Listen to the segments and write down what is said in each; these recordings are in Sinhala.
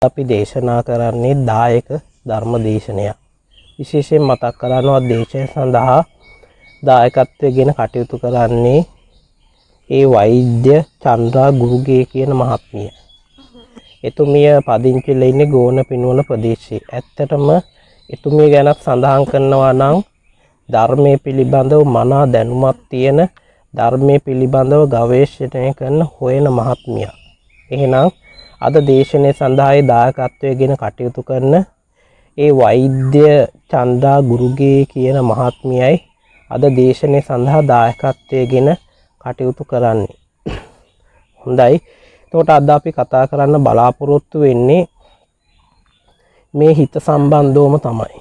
අපි දේශනා කරන්නේ දායක ධර්ම දේශනයක්. විශේෂයෙන් මතක් කරනවා දේශය සඳහා දායකත්වයෙන් කටයුතු කරන්නේ ඒ වෛද්‍ය චන්ද්‍රා ගුරුගේ කියන මහත්මිය. එතුමිය පදිංචි වෙලා ඉන්නේ ගෝන පිනුවන ප්‍රදේශයේ. ඇත්තටම එතුමිය ගැන සඳහන් කරනවා නම් ධර්මයේ පිළිබඳව මනා දැනුමක් තියෙන, ධර්මයේ පිළිබඳව ගවේෂණය කරන හොයන මහත්මියක්. එහෙනම් අද දේශනය සඳහා දායකත්වයෙන් කටයුතු කරන ඒ වෛද්‍ය චන්ද්‍රා ගුරුගේ කියන මහත්මියයි අද දේශනය සඳහා දායකත්වයෙන් කටයුතු කරන්නේ. හොඳයි. එතකොට අද අපි කතා කරන්න බලාපොරොත්තු වෙන්නේ මේ හිත සම්බන්ධවම තමයි.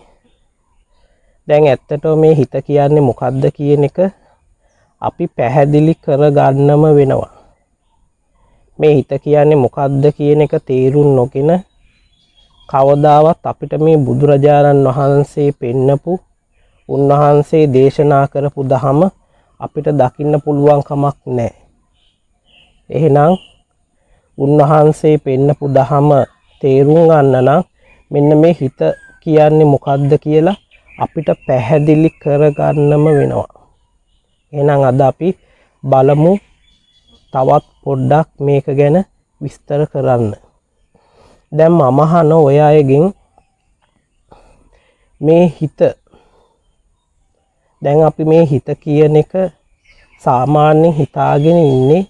දැන් ඇත්තටම මේ හිත කියන්නේ මොකක්ද කියන එක අපි පැහැදිලි කරගන්නම වෙනවා. මේ හිත කියන්නේ මොකක්ද කියන එක තේරුම් නොගෙන කවදාවත් අපිට මේ බුදුරජාණන් වහන්සේ පෙන්නපු, උන්වහන්සේ දේශනා කරපු ධහම අපිට දකින්න පුළුවන් කමක් නැහැ. එහෙනම් උන්වහන්සේ පෙන්නපු ධහම තේරුම් ගන්න නම් මෙන්න මේ හිත කියන්නේ මොකක්ද කියලා අපිට පැහැදිලි කරගන්නම වෙනවා. එහෙනම් අද අපි බලමු තවත් පොඩ්ඩක් මේක ගැන විස්තර කරන්න. දැන් මම අහන ඔය අයගෙන් මේ හිත, දැන් අපි මේ හිත කියන එක සාමාන්‍යයෙන් හිතාගෙන ඉන්නේ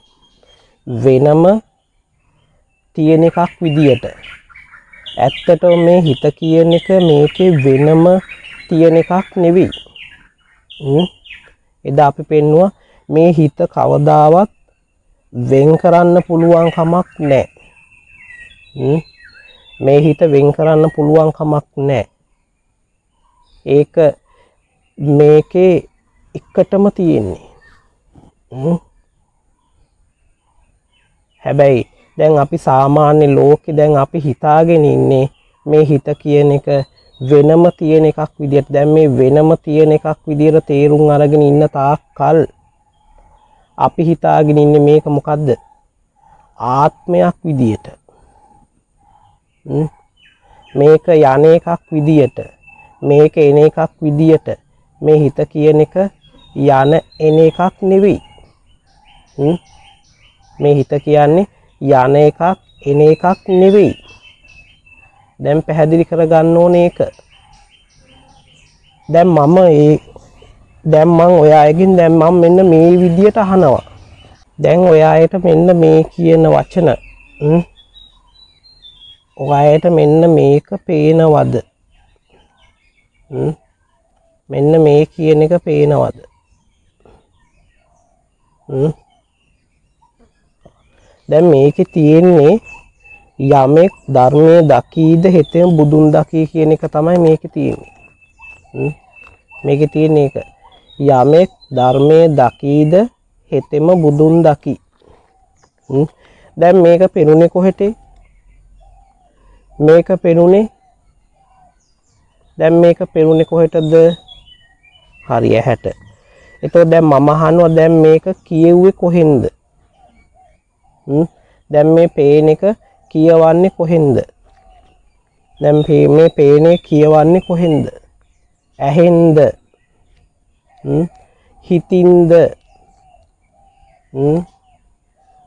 වෙනම තියෙන එකක් විදියට. ඇත්තටම මේ හිත කියන එක මේකේ වෙනම තියෙන එකක් නෙවෙයි. එදා අපි පෙන්නුවා මේ හිත කවදාවත් වෙන් කරන්න පුළුවන් කමක් නැහැ. මේ හිත වෙන් කරන්න පුළුවන් කමක් නැහැ. ඒක මේකේ එකටම තියෙන්නේ. හැබැයි දැන් අපි සාමාන්‍ය ලෝකේ දැන් අපි හිතාගෙන ඉන්නේ මේ හිත කියන එක වෙනම තියෙන එකක් විදියට. දැන් මේ වෙනම තියෙන එකක් විදියට තේරුම් අරගෙන ඉන්න තාක්කල් අපි හිතාගෙන ඉන්නේ මේක මොකද්ද? ආත්මයක් විදියට. මේක යන එකක් විදියට, මේක එන එකක් විදියට. මේ හිත කියන එක යන එන එකක් නෙවෙයි. මේ හිත කියන්නේ යන එකක් එන එකක් නෙවෙයි. දැන් පැහැදිලි කරගන්න ඕනේ ඒක. දැන් මම ඔය අයගෙන් දැන් මම මෙන්න මේ විදියට අහනවා. දැන් ඔය අයට මෙන්න මේ කියන වචන ඔය අයට මෙන්න මේක පේනවද? මෙන්න මේ කියන එක පේනවද? දැන් මේකේ තියෙන්නේ යමෙක් ධර්මයේ දකීද හෙතෙම බුදුන් දකී කියන එක තමයි මේකේ තියෙන්නේ. මේකේ තියෙන එක යමෙක් ධර්මයේ දකීද හෙතෙම බුදුන් දකී. දැන් මේක පෙනුනේ කොහෙට? මේක පෙනුනේ දැන් මේක පෙනුනේ කොහෙටද? හරි ඇහැට. එතකොට දැන් මම අහනවා දැන් මේක කියෙව්වේ කොහෙන්ද? දැන් මේ පේන එක කියවන්නේ කොහෙන්ද? දැන් මේ පේනේ කියවන්නේ කොහෙන්ද? ඇහෙන්ද? හිතින්ද?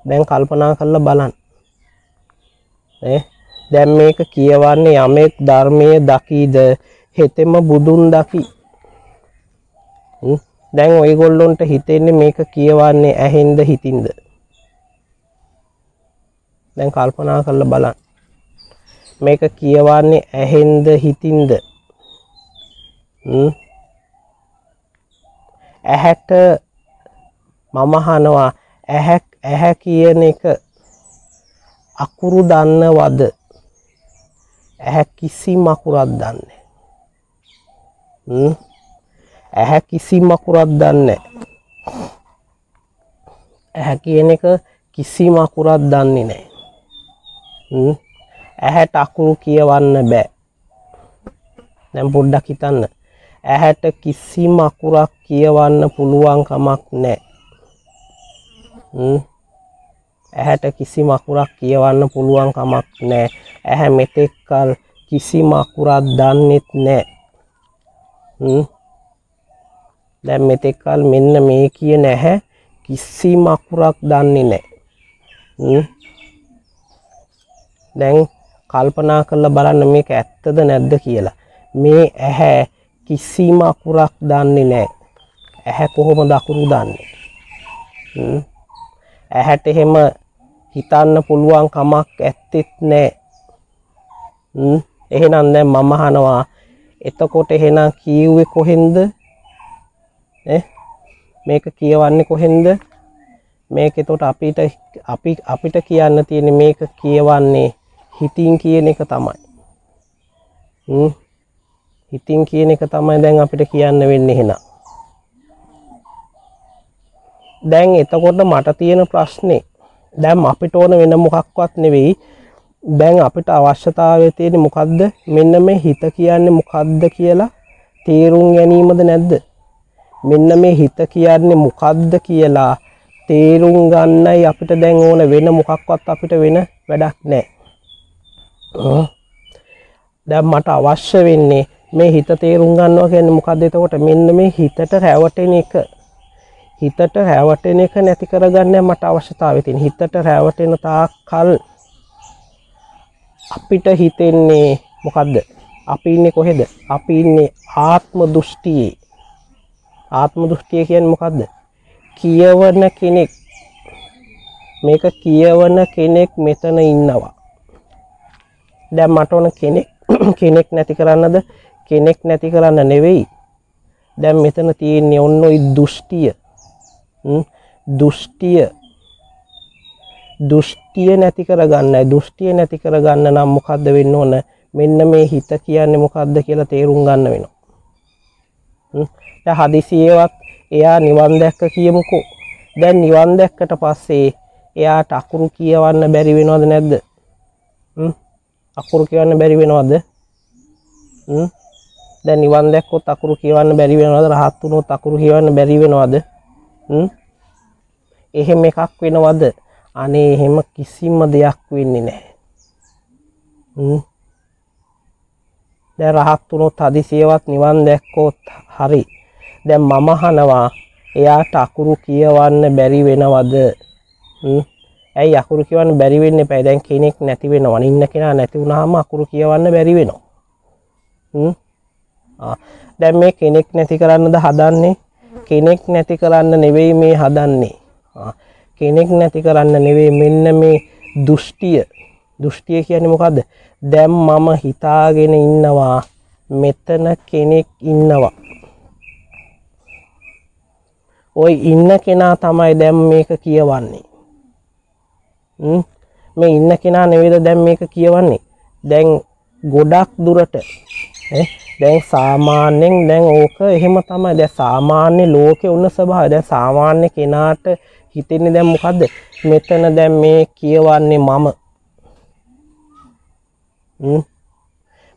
දැන් කල්පනා කරලා බලන්න. දැන් මේක කියවන්නේ යමෙක් ධර්මයේ දකීද හෙතෙම බුදුන් දකි. දැන් ඔයගොල්ලොන්ට හිතෙන්නේ මේක කියවන්නේ ඇහෙන්ද හිතින්ද? දැන් කල්පනා කරලා බලන්න. මේක කියවන්නේ ඇහෙන්ද හිතින්ද? ඇහැට මම අහනවා ඇහැ කියන එක අකුරු දන්නවද? ඇහැ කිසිම අකුරක් දන්නේ නැහැ. ඇහැ කිසිම අකුරක් දන්නේ නැහැ. ඇහැ කියන එක කිසිම අකුරක් දන්නේ නැහැ. ඇහැට අකුරු කියවන්න බෑ. දැන් පොඩ්ඩක් හිතන්න. ඇහැට කිසිම අකුරක් කියවන්න පුළුවන් කමක් නැහැ. ඇහැට කිසිම අකුරක් කියවන්න පුළුවන් කමක් නැහැ. ඇහැ මෙතෙක් කල කිසිම අකුරක් දන්නෙත් නැහැ. දැන් මෙතෙක් කල මෙන්න මේ කියන ඇහැ කිසිම අකුරක් දන්නේ නැහැ. දැන් කල්පනා කරලා බලන්න මේක ඇත්තද නැද්ද කියලා. මේ ඇහැ කිසිම අකුරක් දන්නේ නැහැ. ඇහැ කොහොමද අකුරු දන්නේ? ඇහැට එහෙම හිතන්න පුළුවන් කමක් ඇත්තෙත් නැහැ. එහෙනම් දැන් මම අහනවා එතකොට එහෙනම් කියුවේ කොහෙන්ද? මේක කියවන්නේ කොහෙන්ද? මේක එතකොට අපිට කියන්න තියෙන්නේ මේක කියවන්නේ හිතින් කියන එක තමයි. හිතින් කියන එක තමයි දැන් අපිට කියන්න වෙන්නේ එහෙනම්. දැන් එතකොට මට තියෙන ප්‍රශ්නේ දැන් අපිට ඕන වෙන මොකක්වත් නෙවෙයි. දැන් අපිට අවශ්‍යතාවය තියෙන්නේ මොකද්ද? මෙන්න මේ හිත කියන්නේ මොකද්ද කියලා තේරුම් ගැනීමද නැද්ද? මෙන්න මේ හිත කියන්නේ මොකද්ද කියලා තේරුම් ගන්නයි අපිට දැන් ඕන. වෙන මොකක්වත් අපිට වෙන වැඩක් නැහැ. දැන් මට අවශ්‍ය වෙන්නේ මේ හිත තේරුම් ගන්නවා කියන්නේ මොකද්ද? එතකොට මෙන්න මේ හිතට රැවටෙන එක. හිතට රැවටෙන එක නැති කරගන්න මට අවශ්‍යතාවය තියෙන. හිතට රැවටෙන තාක් කල් අපිට හිතෙන්නේ මොකද්ද? අපි ඉන්නේ කොහෙද? අපි ඉන්නේ ආත්ම දෘෂ්ටියේ. ආත්ම දෘෂ්ටිය කියන්නේ මොකද්ද? කියවන කෙනෙක්. මේක කියවන කෙනෙක් මෙතන ඉන්නවා. දැන් මට ඕන කෙනෙක් නැති කරන්නද? කෙනෙක් නැති කරන්න නෙවෙයි. දැන් මෙතන තියෙන්නේ ඔන්න ඔය දෘෂ්ටිය. දෘෂ්ටිය නැති කරගන්නයි. දෘෂ්ටිය නැති කරගන්න නම් මොකද්ද වෙන්න ඕන? මෙන්න මේ හිත කියන්නේ මොකද්ද කියලා තේරුම් ගන්න වෙනවා. දැන් හදිසියෙවත් එයා නිවන් දැක්ක කියමුකෝ. දැන් නිවන් දැක්කට පස්සේ එයාට අකුරු කියවන්න බැරි වෙනවද නැද්ද? අකුරු කියවන්න බැරි වෙනවද? දැන් නිවන් දැක්කොත් අකුරු කියවන්න බැරි වෙනවද? රහත් වුණොත් අකුරු කියවන්න බැරි වෙනවද? එහෙම එකක් වෙනවද? අනේ එහෙම කිසිම දෙයක් වෙන්නේ නැහැ. දැන් රහත් වුණොත් හදිසියෙවත් නිවන් දැක්කොත් හරි. දැන් මම අහනවා එයාට අකුරු කියවන්න බැරි වෙනවද? ඇයි අකුරු කියවන්න බැරි වෙන්නේ? එපා. දැන් කෙනෙක් නැති වෙනවා. ඉන්න කෙනා නැති වුණාම අකුරු කියවන්න බැරි වෙනවා. දැන් මේ කෙනෙක් නැති කරන්නද හදන්නේ? කෙනෙක් නැති කරන්න නෙවෙයි මේ හදන්නේ. කෙනෙක් නැති කරන්න නෙවෙයි. මෙන්න මේ දෘෂ්ටිය. දෘෂ්ටිය කියන්නේ මොකද්ද? දැන් මම හිතාගෙන ඉන්නවා මෙතන කෙනෙක් ඉන්නවා. ওই ඉන්න කෙනා තමයි දැන් මේක කියවන්නේ. මේ ඉන්න කෙනා නෙවෙයිද දැන් මේක කියවන්නේ. දැන් ගොඩක් දුරට දැන් සාමාන්‍යයෙන් දැන් ඕක එහෙම තමයි. දැන් සාමාන්‍ය ලෝකේ උන්න ස්වභාවය. දැන් සාමාන්‍ය කෙනාට හිතෙන්නේ දැන් මොකද්ද? මෙතන දැන් මේ කියවන්නේ මම.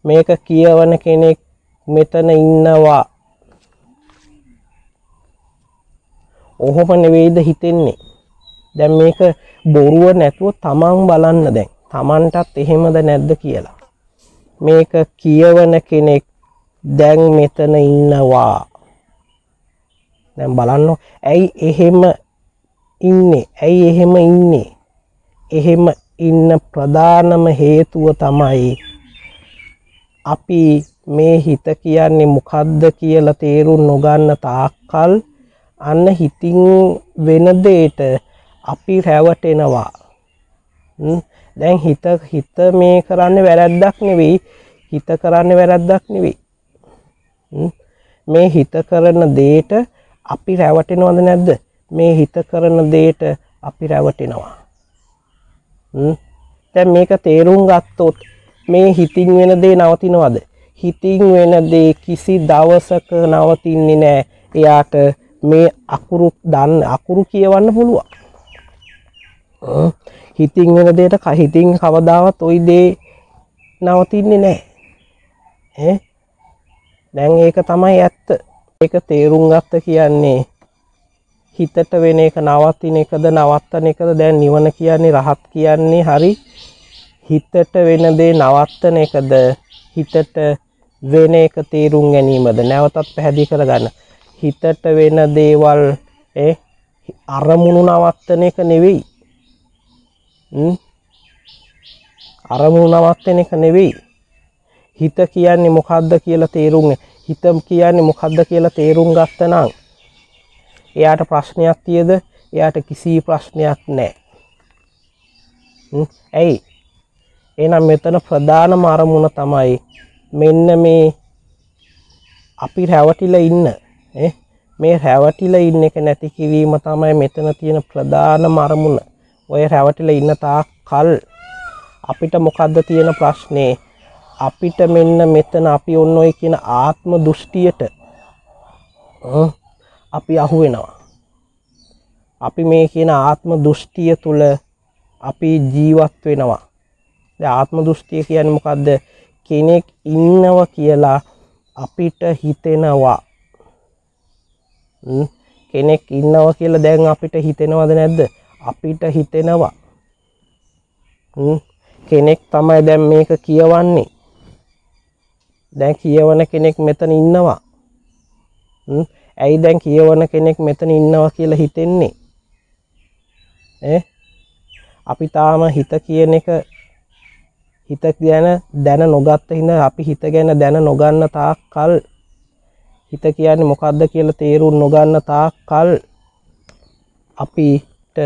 මේක කියවන කෙනෙක් මෙතන ඉන්නවා. ඔහොම නෙවෙයිද හිතෙන්නේ? දැන් මේක බොරුව නැතුව තමන් බලන්න දැන්. තමන්ටත් එහෙමද නැද්ද කියලා. මේක කියවන කෙනෙක් දැන් මෙතන ඉන්නවා. දැන් බලන්න. ඇයි එහෙම ඉන්නේ? ඇයි එහෙම ඉන්නේ? එහෙම ඉන්න ප්‍රධානම හේතුව තමයි අපි මේ හිත කියන්නේ මොකද්ද කියලා තේරුම් නොගන්න තාක්කල් අන්න හිතින් වෙන දෙයට අපි රැවටෙනවා. දැන් හිත මේ කරන්නේ වැරද්දක් නෙවෙයි. හිත කරන්නේ වැරද්දක් නෙවෙයි. මේ හිත කරන දෙයට අපි රැවටෙනවද නැද්ද? මේ හිත කරන දෙයට අපි රැවටෙනවා. දැන් මේක තේරුම් ගත්තොත් මේ හිතින් වෙන දේ නවතිනවද? හිතින් වෙන දේ කිසි දවසක නවතින්නේ නැහැ. එයාට මේ අකුරු කියවන්න පුළුවන්. හිතින් වෙන දෙයට හිතින් කවදාවත් ওই දේ නවතින්නේ නැහැ. දැන් ඒක තමයි ඇත්ත. ඒක තේරුම් ගත්ත කියන්නේ හිතට වෙන එක නවතින එකද නවත්තන එකද? දැන් නිවන කියන්නේ රහත් කියන්නේ හරි හිතට වෙන දේ නවත්තන එකද හිතට වෙන එක තේරුම් ගැනීමද? නැවතත් පැහැදිලි කරගන්න. හිතට වෙන දේවල් අරමුණු නවත්තන එක නෙවෙයි. අරමුණු නවත්තන එක නෙවෙයි. හිත කියන්නේ මොකද්ද කියලා තේරුම් හිත කියන්නේ මොකද්ද කියලා තේරුම් ගත්තනම් එයාට ප්‍රශ්නයක් තියද? එයාට කිසි ප්‍රශ්නයක් නැහැ. ඇයි? එහෙනම් මෙතන ප්‍රධානම අරමුණ තමයි මෙන්න මේ අපි රැවටිලා ඉන්න මේ රැවටිලා ඉන්න එක නැති කිරීම තමයි මෙතන තියෙන ප්‍රධානම අරමුණ. ඔය රැවටිලා ඉන්න තාක් කල් අපිට මොකද්ද තියෙන ප්‍රශ්නේ? අපිට මෙන්න මෙතන අපි ඔන්න ඔය කියන ආත්ම දෘෂ්ටියට අපි අහු වෙනවා. අපි මේ කියන ආත්ම දෘෂ්ටිය තුල අපි ජීවත් වෙනවා. දැන් ආත්ම දෘෂ්ටිය කියන්නේ මොකද්ද? කෙනෙක් ඉන්නවා කියලා අපිට හිතෙනවා. කෙනෙක් ඉන්නවා කියලා දැන් අපිට හිතෙනවද නැද්ද? අපිට හිතෙනවා. කෙනෙක් තමයි දැන් මේක කියවන්නේ. දැන් කියවන කෙනෙක් මෙතන ඉන්නවා. ඇයි දැන් කියවන කෙනෙක් මෙතන ඉන්නවා කියලා හිතෙන්නේ? අපි තාම හිත කියන එක හිත ගැන දැන නොගත්ත හින්දා අපි හිත ගැන දැන නොගන්න තාක් කල් හිත කියන්නේ මොකද්ද කියලා තේරුම් නොගන්න තාක් කල් අපිට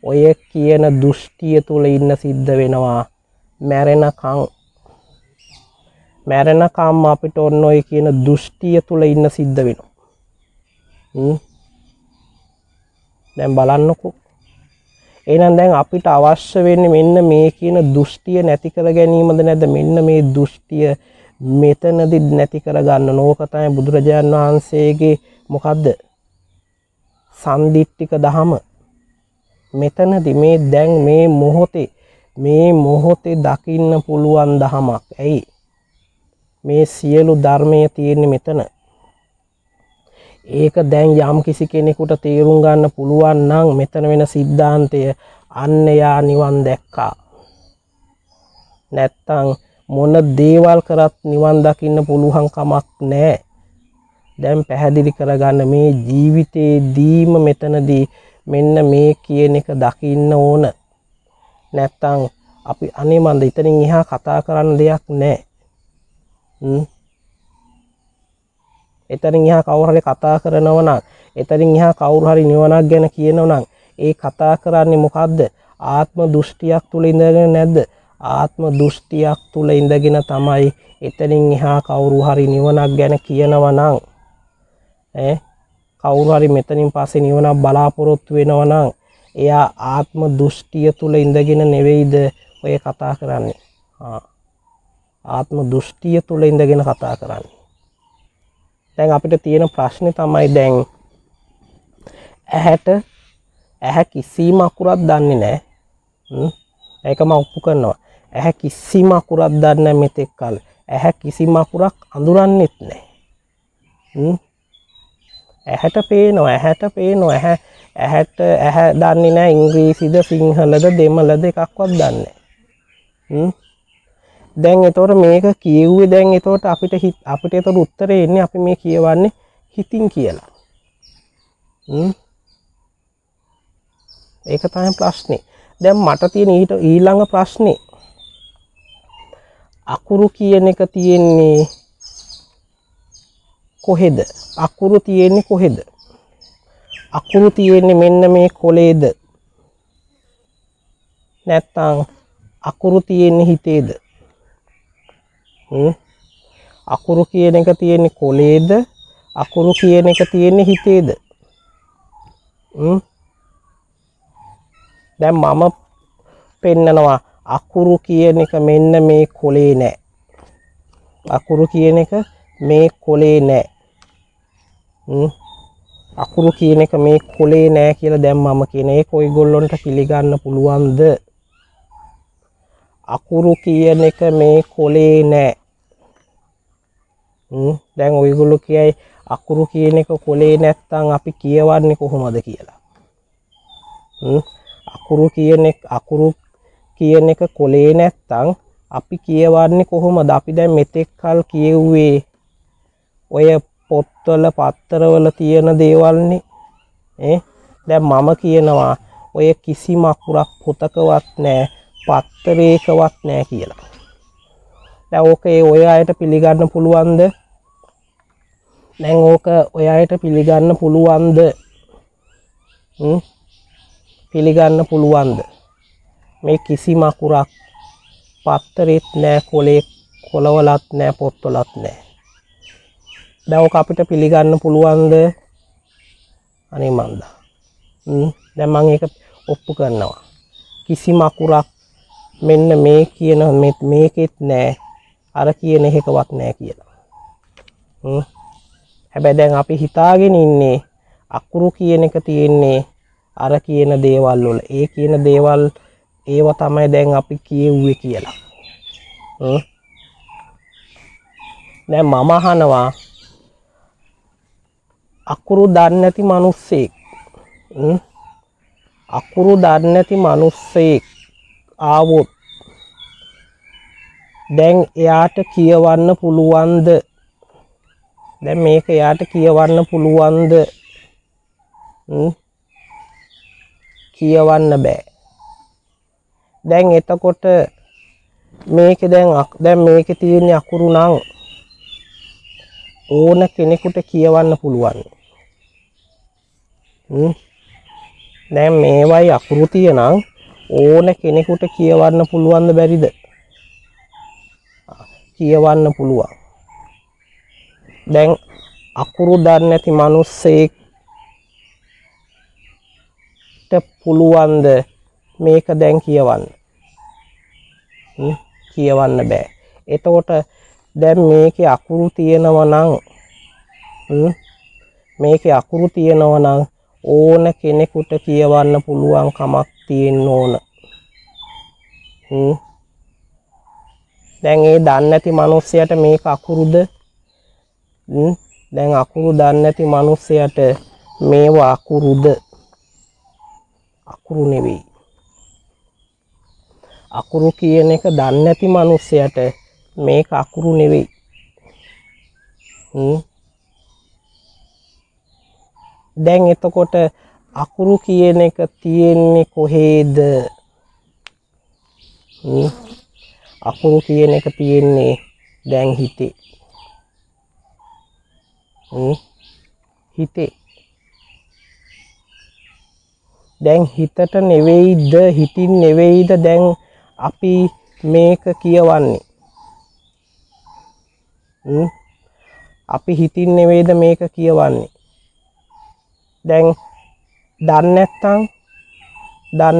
ඔය කියන දෘෂ්ටිය තුල ඉන්න සිද්ධ වෙනවා. මැරෙනකම් අපිට ඔන්න ඔය කියන දෘෂ්ටිය තුල ඉන්න සිද්ධ වෙනවා. දැන් බලන්නකෝ. එහෙනම් දැන් අපිට අවශ්‍ය වෙන්නේ මෙන්න මේ කියන දෘෂ්ටිය නැති කර ගැනීමද නැද්ද? මෙන්න මේ දෘෂ්ටිය මෙතනදි නැති කරගන්න ඕක තමයි බුදුරජාන් වහන්සේගේ මොකද්ද? සම්දිට්ඨික දහම. මෙතනදි මේ දැන් මේ මොහොතේ දකින්න පුළුවන් දහමක්. ඇයි? මේ සියලු ධර්මයේ තියෙන්නේ මෙතන. ඒක දැන් යම් කිසි කෙනෙකුට තේරුම් ගන්න පුළුවන් නම් මෙතන වෙන સિદ્ધාන්තය අන්න යා නිවන් දැක්කා. නැත්තම් මොන දේවල් කරත් නිවන් දකින්න පුළුවන් කමක් නැහැ. දැන් පැහැදිලි කරගන්න මේ ජීවිතේදීම මෙතනදී මෙන්න මේ කියන එක දකින්න ඕන. නැත්තම් අපි අනේ මන්ද ඉතින් එහා කතා කරන්න දෙයක් නැහැ. එතනින් එහා කවුරු හරි කතා කරනවා නම් එතනින් එහා කවුරු හරි නිවනක් ගැන කියනවා නම් ඒ කතා කරන්නේ මොකද්ද? ආත්ම දෘෂ්ටියක් තුල ඉඳගෙන නැද්ද? ආත්ම දෘෂ්ටියක් තුල ඉඳගෙන තමයි එතනින් එහා කවුරු හරි නිවනක් ගැන කියනවා නම් කවුරු හරි මෙතනින් පස්සේ නිවනක් බලාපොරොත්තු වෙනවා නම් එයා ආත්ම දෘෂ්ටිය තුල ඉඳගෙන නෙවෙයිද ඔය කතා කරන්නේ. ආත්ම දෘෂ්ටිය තුල ඉඳගෙන කතා කරන්නේ. දැන් අපිට තියෙන ප්‍රශ්නේ තමයි දැන් ඇහැ කිසිම අකුරක් දන්නේ නැහැ. ඒක මම ඔප්පු කරනවා. ඇහැ කිසිම අකුරක් දන්නේ නැහැ මෙතෙක් කල. ඇහැ කිසිම අකුරක් අඳුරන්නෙත් නැහැ. ඇහැට පේනවා. ඇහැ දන්නේ නැහැ ඉංග්‍රීසිද සිංහලද දෙමළද එකක්වත් දන්නේ නැහැ. දැන් එතකොට මේක කියුවේ දැන් එතකොට අපිට එතකොට උත්තරේ එන්නේ අපි මේ කියවන්නේ හිතින් කියලා. ඒක තමයි ප්‍රශ්නේ. දැන් මට තියෙන ඊළඟ ප්‍රශ්නේ අකුරු කියන එක තියෙන්නේ කොහෙද? අකුරු තියෙන්නේ කොහෙද? අකුරු තියෙන්නේ මෙන්න මේ කොලේද? නැත්තම් අකුරු තියෙන්නේ හිතේද? අකුරු කියන එක තියෙන්නේ කොලේද? අකුරු කියන එක තියෙන්නේ හිතේද? දැන් මම පෙන්නනවා අකුරු කියන එක මෙන්න මේ කොලේ නෑ. අකුරු කියන එක මේ කොලේ නෑ. අකුරු කියන එක මේ කොලේ නෑ කියලා දැන් මම කියන ඒක ඔයගොල්ලන්ට පිළිගන්න පුළුවන්ද? අකුරු කියන එක මේ කොලේ නෑ. දැන් ඔයගොල්ලෝ කියයි අකුරු කියන එක කොලේ නැත්තම් අපි කියවන්නේ කොහොමද කියලා. අකුරු කියන එක කොලේ නැත්තම් අපි කියවන්නේ කොහොමද? අපි දැන් මෙතෙක් කල් කියෙව්වේ ඔය පොත්වල පත්තරවල තියෙන දේවල්නේ. දැන් මම කියනවා ඔය කිසිම අකුරක් පොතකවත් නැහැ, පත්තරයකවත් නැහැ කියලා. දැන් ඕක ඔය අයට පිළිගන්න පුළුවන්ද? දැන් ඕක ඔය අයට පිළිගන්න පුළුවන්ද? පිළිගන්න පුළුවන්ද? මේ කිසිම අකුරක් පත්තරෙත් නැහැ, කොලවලත් නැහැ, පොත්වලත් නැහැ. දැන් ඕක අපිට පිළිගන්න පුළුවන්ද? අනේ මන්දා. දැන් මම ඒක ඔප්පු කරනවා. කිසිම අකුරක් මෙන්න මේ කියන මේකෙත් නැහැ, අර කියන එකවත් නැහැ කියලා. හැබැයි දැන් අපි හිතාගෙන ඉන්නේ අකුරු කියන එක තියෙන්නේ අර කියන දේවල් වල. ඒ කියන දේවල් ඒව තමයි දැන් අපි කියෙව්වේ කියලා. දැන් මම අහනවා අකුරු දන්නේ නැති මිනිස්සෙක් අකුරු දන්නේ නැති මිනිස්සෙක් ආවොත් දැන් එයාට කියවන්න පුළුවන්ද? දැන් මේක එයාට කියවන්න පුළුවන්ද? කියවන්න බෑ. දැන් එතකොට මේකේ දැන් මේකේ තියෙන අකුරු නම් ඕන කෙනෙකුට කියවන්න පුළුවන්. දැන් මේවයි අකුරු තියෙනම් ඕන කෙනෙකුට කියවන්න පුළුවන්ද බැරිද? කියවන්න පුළුවන්. දැන් අකුරු දන්නේ නැති මිනිස්සෙක්ට පුළුවන්ද මේක දැන් කියවන්න? කියවන්න බෑ. එතකොට දැන් මේකේ අකුරු තියෙනවා නම් ඕන කෙනෙකුට කියවන්න පුළුවන් කමක් තියෙන්න ඕන. දැන් ඒ දන්නේ නැති මිනිස්සයාට මේක අකුරුද? දැන් අකුරු දන්නේ නැති මිනිස්සයාට මේවා අකුරුද? අකුරු නෙවෙයි. අකුරු කියන එක දන්නේ නැති මිනිස්සයාට මේක අකුරු නෙවෙයි. දැන් එතකොට අකුරු කියන එක තියෙන්නේ කොහේද? අකුරු කියන එක තියෙන්නේ දැන් හිතේ. හිතේ. දැන් හිතට නෙවෙයිද, හිතින් නෙවෙයිද දැන් අපි මේක කියවන්නේ? අපි හිතින් නෙවෙයිද මේක කියවන්නේ? දැන් දන්නේ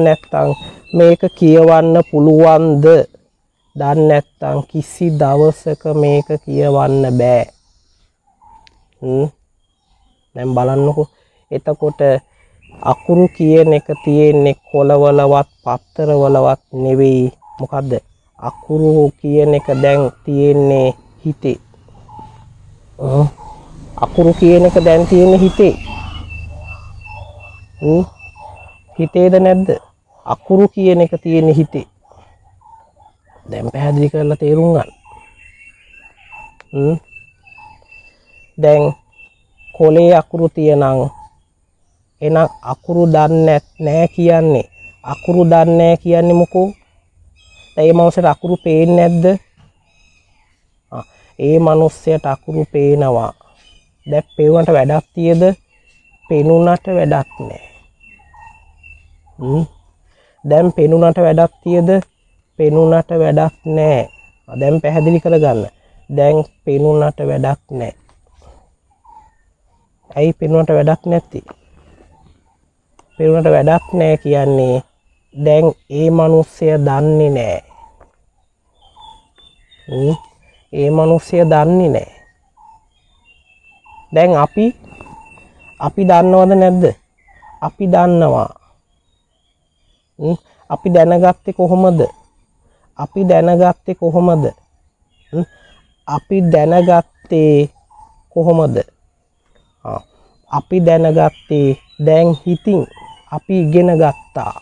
නැත්තම් මේක කියවන්න පුළුවන්ද? දන්නේ නැත්තම් කිසි දවසක මේක කියවන්න බෑ. දැන් බලන්නකෝ. එතකොට අකුරු කියන එක තියෙන්නේ කොළවලවත් පත්තරවලවත් නෙවෙයි. මොකද්ද? අකුරු කියන එක දැන් තියෙන්නේ හිතේ. අකුරු කියන එක දැන් තියෙන්නේ හිතේ. හිතේද නැද්ද? අකුරු කියන එක තියෙන්නේ හිතේ. දැන් පැහැදිලි කරලා තේරුම් ගන්න. දැන් කොලේ අකුරු තියනං එහෙනම් අකුරු දන්නේ නැහැ කියන්නේ. අකුරු දන්නේ නැහැ කියන්නේ මොකෝ? ඒ මනුස්සයට අකුරු පේන්නේ නැද්ද? ඒ මනුස්සයට අකුරු පේනවා. දැන් පේවන්ට වැඩක් තියද? පේනුනට වැඩක් නැහැ. දැන් පේනුනට වැඩක් තියද? පේනුනට වැඩක් නැහැ. දැන් පැහැදිලි කරගන්න. දැන් පේනුනට වැඩක් නැහැ. ඇයි පේනුනට වැඩක් නැති? පේනුනට වැඩක් නැහැ කියන්නේ දැන් ඒ මිනිස්සය දන්නේ නැහැ. ඒ මිනිස්සය දන්නේ නැහැ. දැන් අපි දන්නවද නැද්ද? අපි දන්නවා. අපි දැනගත්තේ කොහොමද? අපි දැනගත්තේ කොහොමද? අපි දැනගත්තේ කොහොමද? අපි දැනගත්තේ දැන් හිතින් අපි ඉගෙන ගත්තා.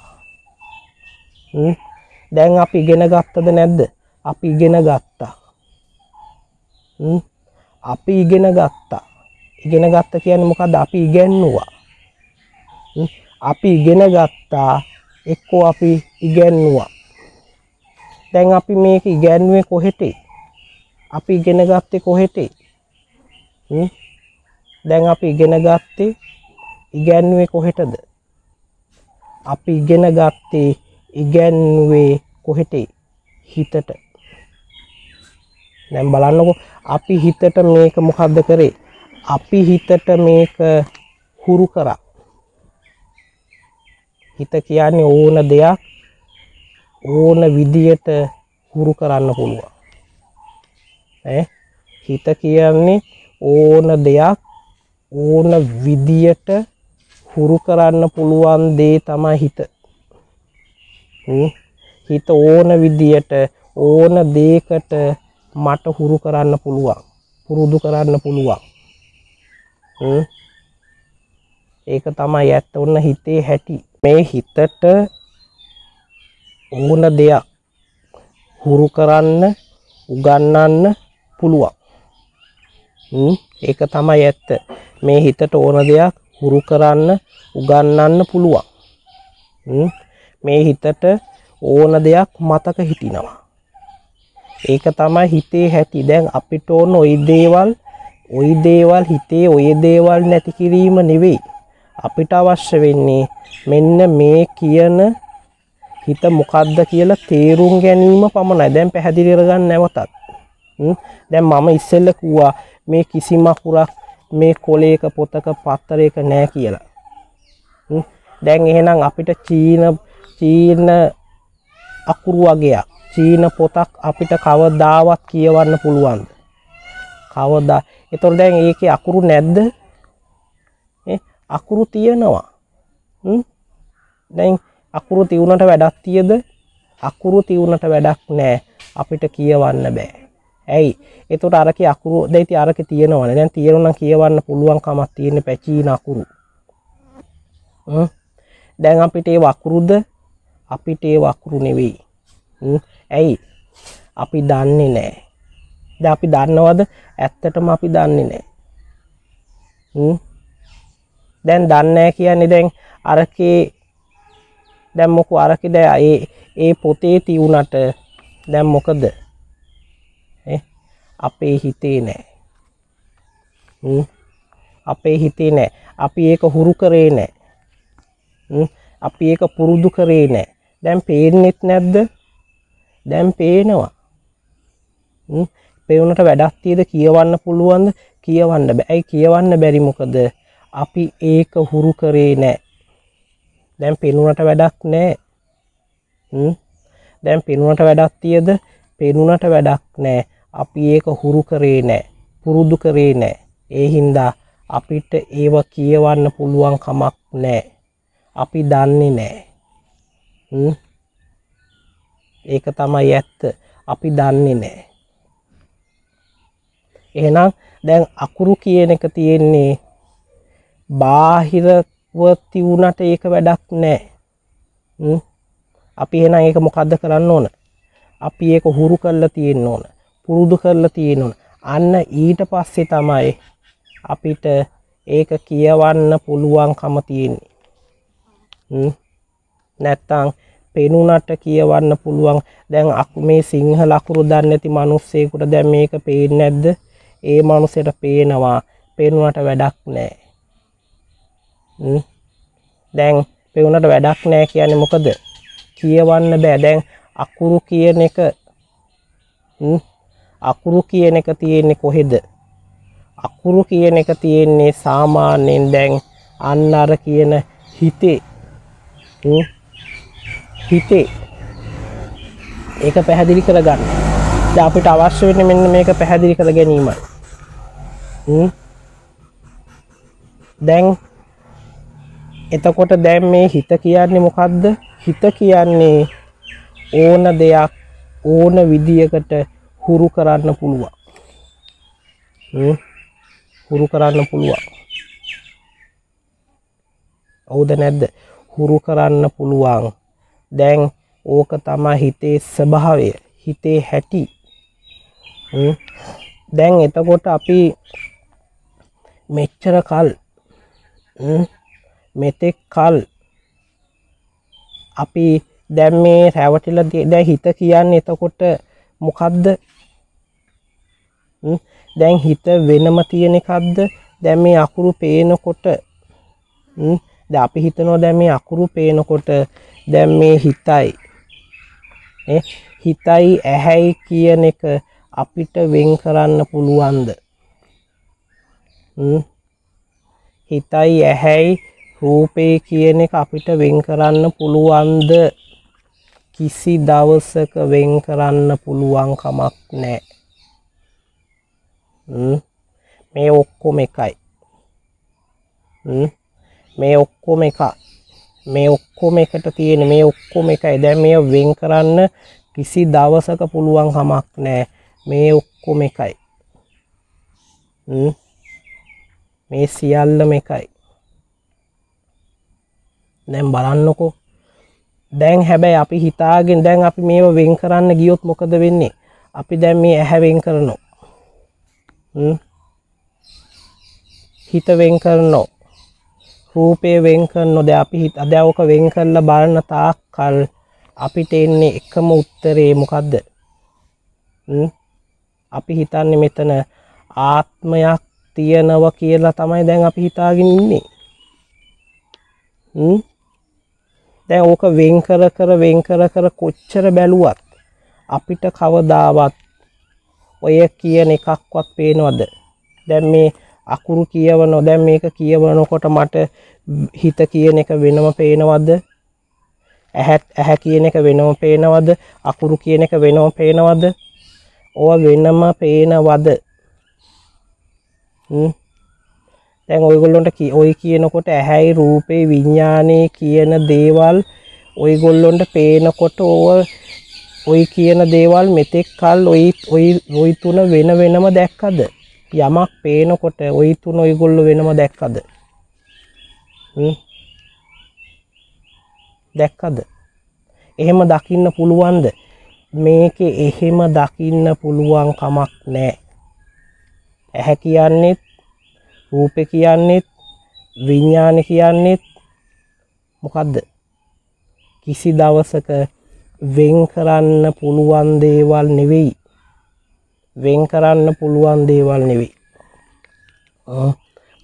දැන් අපි ඉගෙන ගත්තද නැද්ද? අපි ඉගෙන ගත්තා. අපි ඉගෙන ගත්තා. ඉගෙන ගත්ත කියන්නේ මොකද්ද? අපි ඉගෙනුවා. අපි ඉගෙන ගත්තා එක්කෝ අපි ඉගෙනුවා. දැන් අපි මේක ඉගෙනුවේ කොහෙට? අපි ඉගෙන ගත්තේ කොහෙට? දැන් අපි ඉගෙන ගත්තේ ඉගෙනුවේ කොහෙටද? අපි ඉගෙන ගත්තේ ඉගෙනුවේ කොහෙට? හිතට. දැන් බලන්නකෝ අපි හිතට මේක මොකද්ද කරේ? අපි හිතට මේක හුරු කරා. හිත කියන්නේ ඕන දෙයක් ඕන විදියට හුරු කරන්න පුළුවන්. හිත කියන්නේ ඕන දෙයක් ඕන විදියට හුරු කරන්න පුළුවන් දේ තමයි හිත. හිත ඕන විදියට ඕන දෙයකට මට හුරු කරන්න පුළුවන්. පුරුදු කරන්න පුළුවන්. ඒක තමයි ඇත්ත. ඔන්න හිතේ හැටි. මේ හිතට ඕන දෙයක් හුරු කරන්න උගන්වන්න පුළුවන්. ඒක තමයි ඇත්ත. මේ හිතට ඕන දෙයක් හුරු කරන්න උගන්වන්න පුළුවන්. මේ හිතට ඕන දෙයක් මතක හිටිනවා. ඒක තමයි හිතේ හැටි. දැන් අපිට ඕන ওই දේවල් හිතේ ওই දේවල් නැති කිරීම නෙවෙයි. අපිට අවශ්‍ය වෙන්නේ මෙන්න මේ කියන හිත මොකද්ද කියලා තේරුම් ගැනීම පමණයි. දැන් පැහැදිලි කරගන්න නැවතත්. දැන් මම ඉස්සෙල්ල කිව්වා මේ කිසිම අකුරක් මේ කොලයක පොතක පත්තරයක නැහැ කියලා. දැන් එහෙනම් අපිට චීන අකුරු වගේක් චීන පොතක් අපිට කවදාවත් කියවන්න පුළුවන්ද? කවදා? ඒතකොට දැන් ඒකේ අකුරු නැද්ද? අකුරු තියෙනවා. දැන් අකුරු තියුණට වැඩක් තියද? අකුරු තියුණට වැඩක් නැහැ. අපිට කියවන්න බෑ. ඇයි? ඒතකොට අරකේ අකුරු දැන් ඉතින් අරකේ තියෙනවනේ. දැන් තියෙනවා නම් කියවන්න පුළුවන් කමක් තියෙන පැචීන අකුරු. දැන් අපිට ඒ වකුරුද? අපිට ඒ වකුරු නෙවෙයි. ඇයි? අපි දන්නේ නැහැ. දැන් අපි දන්නවද? ඇත්තටම අපි දන්නේ නැහැ. දැන් දන්නේ නැහැ කියන්නේ දැන් අරකේ දැන් මොකෝ අරකේ දැන් ඒ පොතේ තියුණට දැන් මොකද? අපේ හිතේ නැහැ. අපේ හිතේ නැහැ. අපි ඒක හුරු කරේ නැහැ. අපි ඒක පුරුදු කරේ නැහැ. දැන් පේන්නෙත් නැද්ද? දැන් පේනවා. පේුණට වැඩක් තියද? කියවන්න පුළුවන්ද? කියවන්න බෑ. ඇයි කියවන්න බැරි? මොකද අපි ඒක හුරු කරේ නැහැ. දැන් පේනුණට වැඩක් නැහැ. දැන් පේනුණට වැඩක් තියද? පේනුණට වැඩක් නැහැ. අපි ඒක හුරු කරේ නැහැ. පුරුදු කරේ නැහැ. ඒ හින්දා අපිට ඒව කියවන්න පුළුවන් කමක් නැහැ. අපි දන්නේ නැහැ. ඒක තමයි ඇත්ත. අපි දන්නේ නැහැ. එහෙනම් දැන් අකුරු කියන එක තියෙන්නේ බාහිරව තියුණට ඒක වැඩක් නැහැ. අපි එහෙනම් ඒක මොකද්ද කරන්න ඕන? අපි ඒක හුරු කරලා තියෙන්න ඕන. පුරුදු කරලා තියෙන්න ඕන. අන්න ඊට පස්සේ තමයි අපිට ඒක කියවන්න පුළුවන්කම තියෙන්නේ. නැත්තම් පෙනුනට කියවන්න පුළුවන්. දැන් මේ සිංහල අකුරු දන්නේ නැති මිනිස්සෙකුට දැන් මේක පේන්නේ නැද්ද? ඒ මිනිසෙට පේනවා. පෙනුනට වැඩක් නැහැ. දැන් පෙනුනට වැඩක් නැහැ කියන්නේ මොකද? කියවන්න බෑ. දැන් අකුරු කියන එක තියෙන්නේ කොහෙද? අකුරු කියන එක තියෙන්නේ සාමාන්‍යයෙන් දැන් අන්න අර කියන හිතේ. හිතේ. ඒක පැහැදිලි කරගන්න. දැන් අපිට අවශ්‍ය වෙන්නේ මෙන්න මේක පැහැදිලි කර ගැනීමයි. දැන් එතකොට දැන් මේ හිත කියන්නේ මොකද්ද? හිත කියන්නේ ඕන දෙයක් ඕන විදියකට හුරු කරන්න පුළුවන්. හුරු කරන්න පුළුවන්. ඔව්ද නැද්ද? හුරු කරන්න පුළුවන්. දැන් ඕක තමයි හිතේ ස්වභාවය, හිතේ හැටි. දැන් එතකොට අපි මෙච්චර කල් මෙතෙක් කල් අපි දැන් මේ රැවටිලා දැන් හිත කියන්නේ එතකොට මොකද්ද? දැන් හිත වෙනම තියෙන එකක්ද? දැන් මේ අකුරු පේනකොට දැන් අපි හිතනවා දැන් මේ අකුරු පේනකොට දැන් මේ හිතයි ඇහැයි කියන එක අපිට වෙන් කරන්න පුළුවන්ද? හිතයි ඇහැයි රූපේ කියන එක අපිට වෙන් කරන්න පුළුවන්ද? කිසි දවසක වෙන් කරන්න පුළුවන් කමක් නැහැ. මේ ඔක්කොම එකයි. මේ ඔක්කොම එක. මේ ඔක්කොම එකට තියෙන මේ ඔක්කොම එකයි. දැන් මේ වෙන් කරන්න කිසි දවසක පුළුවන් කමක් නැහැ. මේ ඔක්කොම එකයි. මේ සියල්ලම එකයි. දැන් බලන්නකෝ. දැන් හැබැයි අපි හිතාගෙන දැන් අපි මේව වෙන් කරන්න ගියොත් මොකද වෙන්නේ? අපි දැන් මේ ඇහැ වෙන් කරනවා. හිත වෙන් කරනවා. රූපේ වෙන් කරනවා. දැන් අපි දැන් ඔක වෙන් කරලා බලන තාක්කල් අපිට එන්නේ එකම උත්තරේ මොකද්ද? අපි හිතන්නේ මෙතන ආත්මයක් තියනවා කියලා තමයි දැන් අපි හිතාගෙන ඉන්නේ. දැන් ඕක වෙන් කර කොච්චර බැලුවත් අපිට කවදාවත් ඔය කියන එකක්වත් පේනවද? දැන් මේ අකුරු කියවනවා. දැන් මේක කියවනකොට මට හිත කියන එක වෙනම පේනවද? ඇහැ කියන එක වෙනම පේනවද? අකුරු කියන එක වෙනම පේනවද? ඕවා වෙනම පේනවද? දැන් ඔයගොල්ලන්ට ඔය කියනකොට ඇහැයි රූපේ විඥානේ කියන දේවල් ඔයගොල්ලන්ට පේනකොට ඔය කියන දේවල් මෙතෙක් කල් ඔය තුන වෙනම දැක්කද? යමක් පේනකොට ඔය තුන ඔයගොල්ලෝ වෙනම දැක්කද? දැක්කද? එහෙම දකින්න පුළුවන්ද? මේකේ එහෙම දකින්න පුළුවන් කමක් නැහැ. ඇහැ කියන්නේත් රූපේ කියන්නේත් විඥාන කියන්නේත් මොකද්ද? කිසි දවසක වෙන් කරන්න පුළුවන් දේවල් නෙවෙයි. වෙන් කරන්න පුළුවන් දේවල් නෙවෙයි.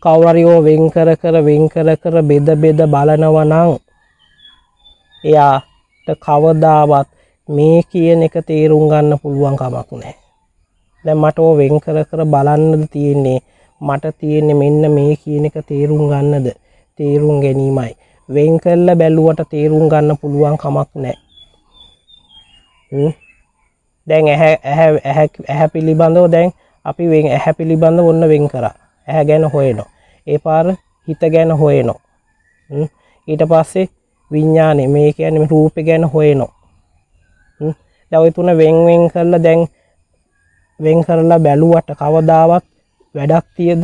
කවුරුරියෝ වෙන් කර බෙද බලනවා නම් එයාට කවදාවත් මේ කියන එක තේරුම් ගන්න පුළුවන් කමක් නැහැ. දැන් මට ඕ වෙන් කර බලන්නද තියෙන්නේ? මට තියෙන්නේ මෙන්න මේ කියන එක තේරුම් ගන්නද? තේරුම් ගැනීමයි. වෙන් කරලා බැලුවට තේරුම් ගන්න පුළුවන් කමක් නැහැ. දැන් ඇහැ පිළිබඳව දැන් අපි ඇහැ පිළිබඳව ඔන්න වෙන් කරා. ඇහැ ගැන හොයනවා. ඒ පාර හිත ගැන හොයනවා. ඊට පස්සේ විඥානේ මේ කියන්නේ රූපේ ගැන හොයනවා. දැන් ওই තුන වෙන් කරලා දැන් වෙන් කරලා බැලුවට කවදාවත් වැඩක් තියද?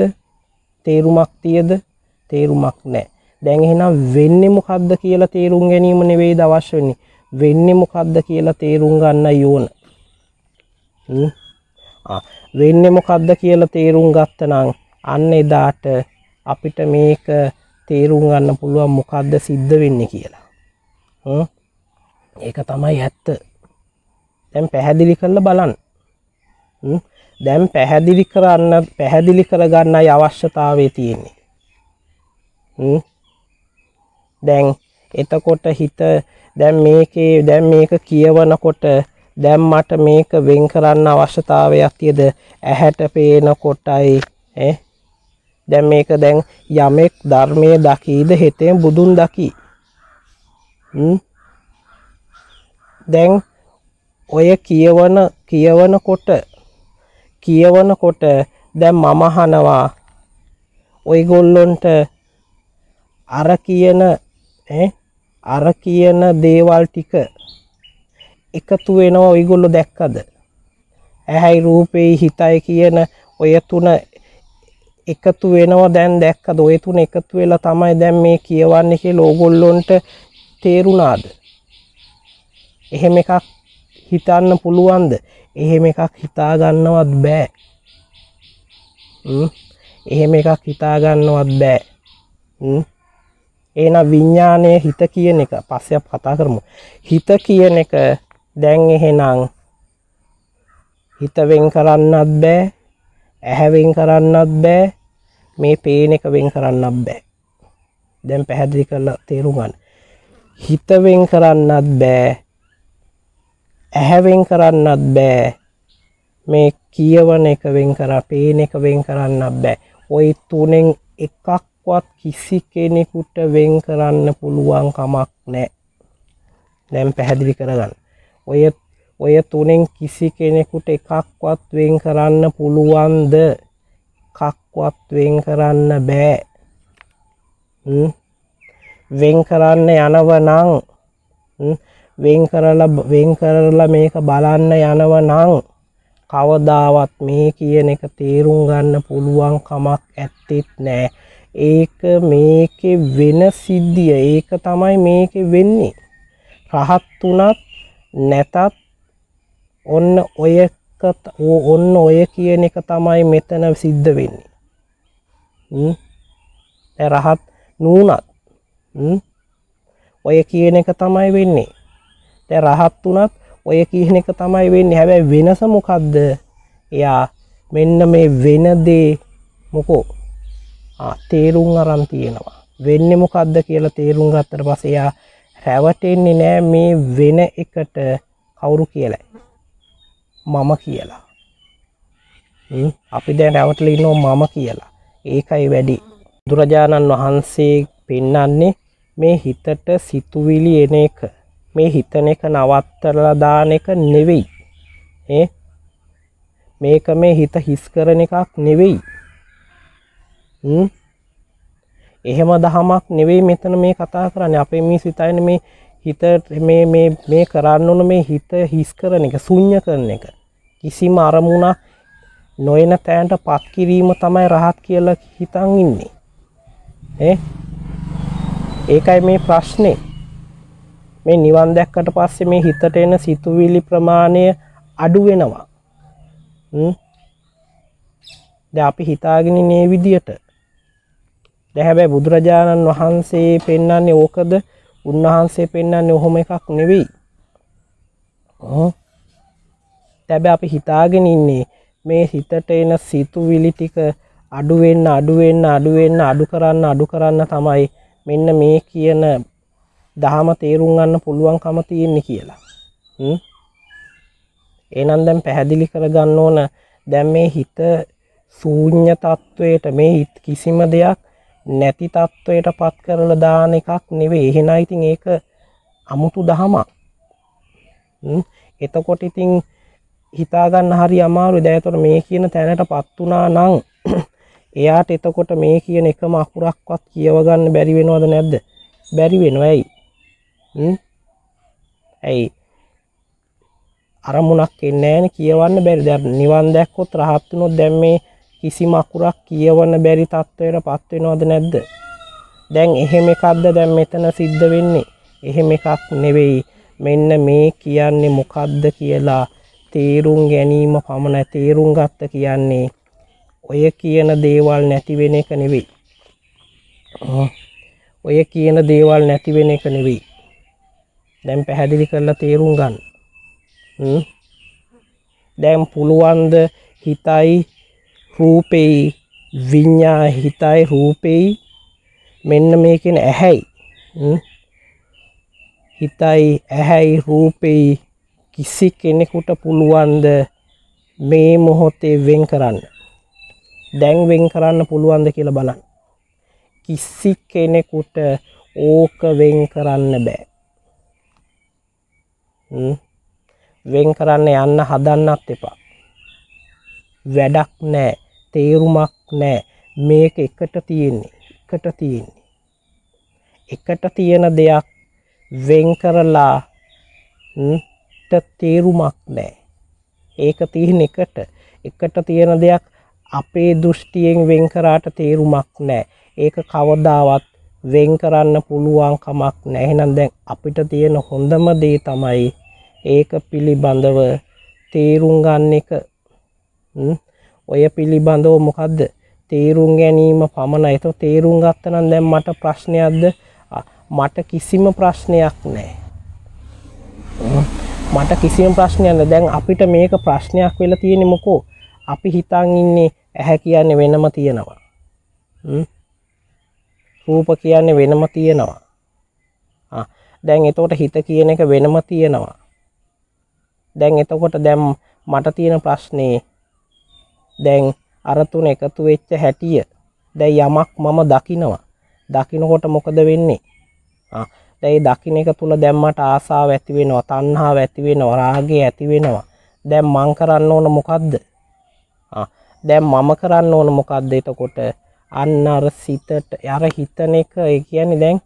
තේරුමක් තියද? තේරුමක් නැහැ. දැන් එහෙනම් වෙන්නේ මොකද්ද කියලා තේරුම් ගැනීම නෙවෙයිද අවශ්‍ය වෙන්නේ? වෙන්නේ මොකද්ද කියලා තේරුම් ගන්නයි ඕන. වෙන්නේ මොකද්ද කියලා තේරුම් ගත්තනම් අන්න එදාට අපිට මේක තේරුම් ගන්න පුළුවන් මොකද්ද සිද්ධ වෙන්නේ කියලා. ඒක තමයි ඇත්ත. දැන් පැහැදිලි කරලා බලන්න. දැන් පැහැදිලි කරගන්නයි අවශ්‍යතාවය තියෙන්නේ. දැන් එතකොට හිත දැන් මේක කියවනකොට දැන් මට මේක වෙන් කරන්න අවශ්‍යතාවයක් තියද? ඇහැට පේන කොටයි දැන් මේක දැන් යමෙක් ධර්මයේ දකීද හෙතෙන් බුදුන් දකි. දැන් ඔය කියවනකොට දැන් මම අහනවා ඔයගොල්ලොන්ට අර කියන දේවල් ටික එකතු වෙනවා ඔයගොල්ලෝ දැක්කද? ඇහැයි රූපේ හිතයි කියන ඔය තුන එකතු වෙනවා දැන් දැක්කද ඔය තුන එකතු වෙලා තමයි දැන් මේ කියවන්නේ කියලා ඕගොල්ලොන්ට තේරුණාද? එහෙම එකක් හිතන්න පුළුවන්ද? එහෙම එකක් හිතා ගන්නවත් බෑ. එහෙම එකක් හිතා ගන්නවත් බෑ. එහෙනම් විඥානයේ හිත කියන එක පස්සේ අපි කතා කරමු. හිත කියන එක දැන් එහෙනම් හිත වෙන් කරන්නත් බෑ, ඇහැ වෙන් කරන්නත් බෑ, මේ පේන එක වෙන් කරන්නත් බෑ. දැන් පැහැදිලි කරලා තේරුම් ගන්න. හිත වෙන් කරන්නත් බෑ, ඇහැ වෙන් කරන්නත් බෑ, මේ කියවන එක වෙන් කරා පේන එක වෙන් කරන්නත් බෑ. ওই තුනෙන් එකක්වත් කිසි කෙනෙකුට වෙන් කරන්න පුළුවන් කමක් නැහැ. දැන් පැහැදිලි කරගන්න. ඔය තුනෙන් කිසි කෙනෙකුට එකක්වත් වෙන් කරන්න පුළුවන්ද? එකක්වත් වෙන් කරන්න බෑ. වෙන් කරන්න යනව නම් වෙන් කරලා මේක බලන්න යනව නම් කවදාවත් මේ කියන එක තේරුම් ගන්න පුළුවන් කමක් ඇත්තෙත් නෑ. ඒක මේකේ වෙන සිද්ධිය. ඒක තමයි මේකේ වෙන්නේ. රහත් උනත් නැතත් ඔන්න ඔය කියන එක තමයි මෙතන සිද්ධ වෙන්නේ. රහත් නුනත් ඔය කියන එක තමයි වෙන්නේ. දැන් රහත් උනත් ඔය කියන එක තමයි වෙන්නේ. හැබැයි වෙනස මොකද්ද? එයා මෙන්න මේ වෙන දේ මොකෝ තේරුම් අරන් තියෙනවා. වෙන්නේ මොකද්ද කියලා තේරුම් ගත්තට පස්සේ එයා රැවටෙන්නේ නෑ මේ වෙන එකට කවුරු කියලා. මම කියලා. අපි දැන් රැවටලා ඉන්නවා මම කියලා. ඒකයි වැඩි. බුදුරජාණන් වහන්සේ පෙන්නන්නේ මේ හිතට සිතුවිලි එන එක, මේ හිතන එක නවත්තලා දාන එක නෙවෙයි. මේක මේ හිත හිස් කරන එකක් නෙවෙයි. එහෙම දහමක් නෙවෙයි මෙතන මේ කතා කරන්නේ. අපේ මේ සිතයිනේ මේ හිත මේ කරන්න ඕන මේ හිත හිස් කරන එක, ශුන්‍ය කරන එක. කිසිම අරමුණක් නොයන තැනට පත් කිරීම තමයි රහත් කියලා හිතන් ඉන්නේ. ඒකයි මේ ප්‍රශ්නේ. මේ නිවන් දැක්කට පස්සේ මේ හිතට එන සිතුවිලි ප්‍රමාණය අඩු වෙනවා. දැන් අපි හිතාගෙන ඉන්නේ විදියට. දැන් හැබැයි බුදුරජාණන් වහන්සේ පෙන්වන්නේ ඕකද? උන්වහන්සේ පෙන්වන්නේ ඔහොම එකක් නෙවෙයි. දැන් අපි හිතාගෙන ඉන්නේ මේ හිතට එන සිතුවිලි ටික අඩු කරන්න තමයි මෙන්න මේ කියන දහම තේරුම් ගන්න පුළුවන්කම තියෙන්නේ කියලා. එහෙනම් දැන් පැහැදිලි කරගන්න ඕන දැන් මේ හිත ශූන්‍ය තත්වයට, මේ කිසිම දෙයක් නැති තත්වයට පත් කරලා දාන එකක් නෙවෙයි. එහෙනම් ඉතින් ඒක අමුතු දහමක්. එතකොට ඉතින් හිතා ගන්න හරි අමාරුයි. දැන් ඒතර මේ කියන තැනටපත් වුණා නම් එයාට එතකොට මේ කියන එකම අකුරක්වත් කියව ගන්න බැරි වෙනවද නැද්ද? බැරි වෙනවා. ඇයි? අරමුණක් එන්නේ නැහැනේ, කියවන්න බැරි. දැන් නිවන් දැක්කොත් රහත් වුණොත් දැන් මේ කිසිම අකුරක් කියවන්න බැරි තත්වයටපත් වෙනවද නැද්ද? දැන් එහෙම එකක්ද දැන් මෙතන සිද්ධ වෙන්නේ? එහෙම එකක් නෙවෙයි. මෙන්න මේ කියන්නේ මොකද්ද කියලා තේරුම් ගැනීම පමණයි. තේරුම් ගත්ත කියන්නේ ඔය කියන දේවල් නැති වෙන එක නෙවෙයි. ඔය කියන දේවල් නැති වෙන එක නෙවෙයි. දැන් පැහැදිලි කරලා තේරුම් ගන්න. දැන් පුළුවන් ද හිතයි රූපේ විඤ්ඤා හිතයි රූපේ මෙන්න මේ කියන ඇහැයි හිතයි ඇහැයි රූපේ කිසි කෙනෙකුට පුළුවන් ද මේ මොහොතේ වෙන් කරන්න? දැන් වෙන් කරන්න පුළුවන්ද කියලා බලන්න. කිසි කෙනෙකුට ඕක වෙන් කරන්න බෑ. වෙන් කරන්න යන්න හදන්නත් එපා. වැඩක් නෑ, තේරුමක් නෑ. මේක එකට තියෙන්නේ. එකට තියෙන දෙයක් වෙන් කරලා තේරුමක් නෑ. ඒක තියෙන එකට තියෙන දෙයක් අපේ දෘෂ්ටියෙන් වෙන් කරාට තේරුමක් නැහැ. ඒක කවදාවත් වෙන් කරන්න පුළුවන් කමක් නැහැ. එහෙනම් දැන් අපිට තියෙන හොඳම දේ තමයි ඒක පිළිබඳව තේරුම් ගන්න එක. ඔය පිළිබඳව මොකද්ද? තේරුම් ගැනීම පමණයි. ඒක තේරුම් ගත්තා නම් දැන් මට ප්‍රශ්නයක්ද? මට කිසිම ප්‍රශ්නයක් නැහැ. මට කිසිම ප්‍රශ්නයක් නැහැ. දැන් අපිට මේක ප්‍රශ්නයක් වෙලා තියෙන්නේ මොකෝ? අපි හිතන් ඉන්නේ ඇහැ කියන්නේ වෙනම තියෙනවා. රූප කියන්නේ වෙනම තියෙනවා. දැන් එතකොට හිත කියන එක වෙනම තියෙනවා. දැන් එතකොට දැන් මට තියෙන ප්‍රශ්නේ දැන් අර තුන එකතු වෙච්ච හැටිය දැන් යමක් මම දකිනවා. දකිනකොට මොකද වෙන්නේ? දැන් දකින්න එක තුල දැන් මට ආසාව ඇති වෙනවා, තණ්හාව ඇති වෙනවා, රාගය ඇති වෙනවා. දැන් මං කරන්න ඕන මොකද්ද? දැන් මම කරන්න ඕන මොකද්ද එතකොට? අන්න අර සිතට අර හිතන එක ඒ කියන්නේ දැන්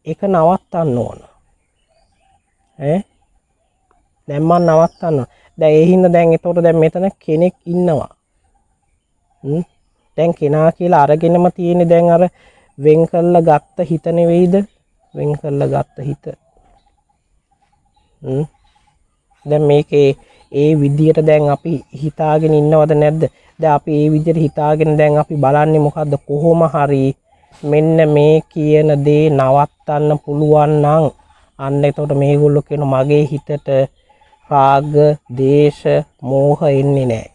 ඒක නවත්තන්න ඕන. දැන් මම නවත්තන්න. දැන් ඒ හින්දා දැන් එතකොට දැන් මෙතන කෙනෙක් ඉන්නවා. දැන් කෙනා කියලා අරගෙනම තියෙන්නේ දැන් අර වෙන් කරලා ගත්ත හිත නෙවෙයිද? වෙන් කරලා ගත්ත හිත. දැන් මේකේ ඒ විදියට දැන් අපි හිතාගෙන ඉන්නවද නැද්ද? දැන් අපි ඒ විදියට හිතාගෙන දැන් අපි බලන්නේ මොකද්ද? කොහොම හරි මෙන්න මේ කියන දේ නවත්තන්න පුළුවන් නම් අන්න එතකොට මේගොල්ලෝ කියන මගේ හිතට රාග, දේශ, මෝහ එන්නේ නැහැ.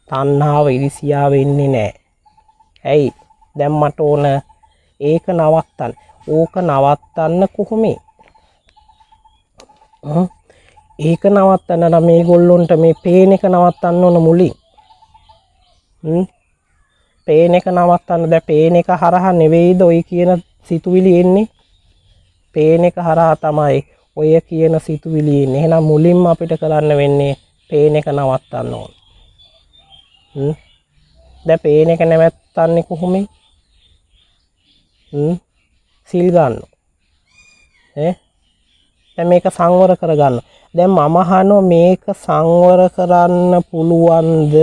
තණ්හාව, ඉරිසියාව එන්නේ නැහැ. ඇයි? දැන් මට ඕන ඒක නවත්තන්න. ඕක නවත්තන්න කොහොමද? ඒක නවත්තන්න නම් මේගොල්ලොන්ට මේ පේන එක නවත්තන්න ඕන මුලින්. පේන එක නවත්තන්න. දැන් පේන එක හරහා නෙවෙයිද ඔය කියන සිතුවිලි එන්නේ? පේන එක හරහා තමයි ඔය කියන සිතුවිලි එන්නේ. එහෙනම් මුලින්ම අපිට කරන්න වෙන්නේ පේන එක නවත්තන්න ඕන. දැන් පේන එක නැවත්තන්නේ කොහොමද? සිල් ගන්න. දැන් මේක සංවර කරගන්න. දැන් මම අහනවා මේක සංවර කරන්න පුළුවන්ද?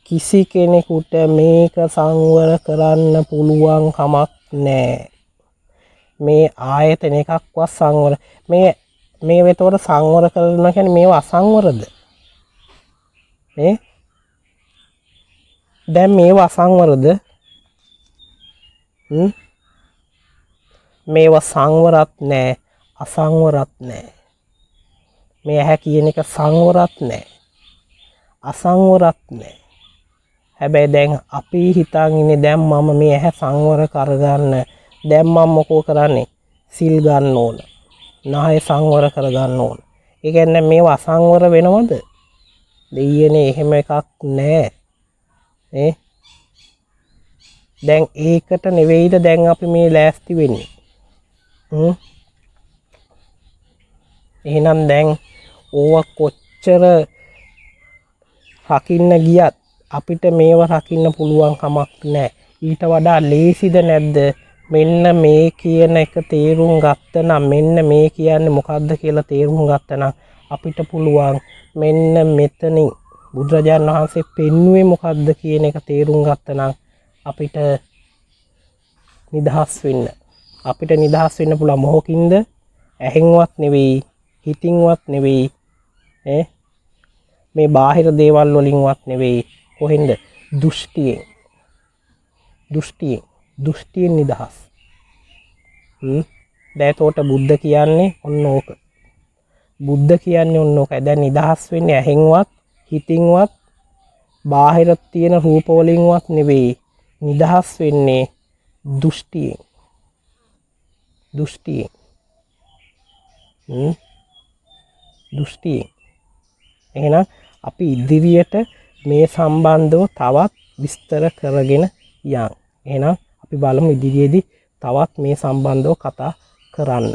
කිසි කෙනෙකුට මේක සංවර කරන්න පුළුවන් කමක් නැහැ. මේ ආයතන එකක්වත් සංවර මේ වෙතවර සංවර කරනවා කියන්නේ මේව අසංවරද? දැන් මේව අසංවරද? මේව සංවරත් නැහැ, අසංවරත් නැහැ. මේ ඇහැ කියන එක සංවරත් නැහැ, අසංවරත් නැහැ. හැබැයි දැන් අපි හිතාගෙන ඉන්නේ දැන් මම මේ ඇහැ සංවර කරගන්න දැන් මම මොකෝ කරන්නේ? සිල් ගන්න ඕන. නහය සංවර කරගන්න ඕන. ඒ කියන්නේ මේව අසංවර වෙනවද? දෙයියනේ එහෙම එකක් නැහැ. දැන් ඒකට නෙවෙයිද දැන් අපි මේ ලෑස්ති වෙන්නේ. එහෙනම් දැන් ඕව කොච්චර රකින්න ගියත් අපිට මේව රකින්න පුළුවන් කමක් නැහැ. ඊට වඩා ලේසිද නැද්ද? මෙන්න මේ කියන එක තේරුම් ගත්තනම් මෙන්න මේ කියන්නේ මොකද්ද කියලා තේරුම් ගත්තනම් අපිට පුළුවන් මෙන්න මෙතනින් බුදුරජාණන් වහන්සේ පෙන්වුවේ මොකද්ද කියන එක තේරුම් ගත්තනම් අපිට නිදහස් වෙන්න. අපිට නිදහස් වෙන්න පුළුවන් මොහොකින්ද? ඇහෙන්වත් නෙවෙයි, හිතින්වත් නෙවෙයි, මේ බාහිර දේවල් වලින්වත් නෙවෙයි. කොහෙන්ද? දෘෂ්ටියෙන්. දෘෂ්ටියෙන් නිදහස්. දැන් බුද්ධ කියන්නේ ඔන්න ඕක. බුද්ධ කියන්නේ ඔන්න ඕකයි. දැන් නිදහස් වෙන්නේ ඇහෙන්වත්, හිතින්වත්, බාහිර තියෙන රූප වලින්වත් නෙවෙයි. නිදහස් වෙන්නේ දෘෂ්ටියෙන්. දෘෂ්ටියෙන්. එහෙනම් අපි ඉදිරියට මේ සම්බන්ධව තවත් විස්තර කරගෙන යන්න. එහෙනම් අපි බලමු ඉදිරියේදී තවත් මේ සම්බන්ධව කතා කරන්න.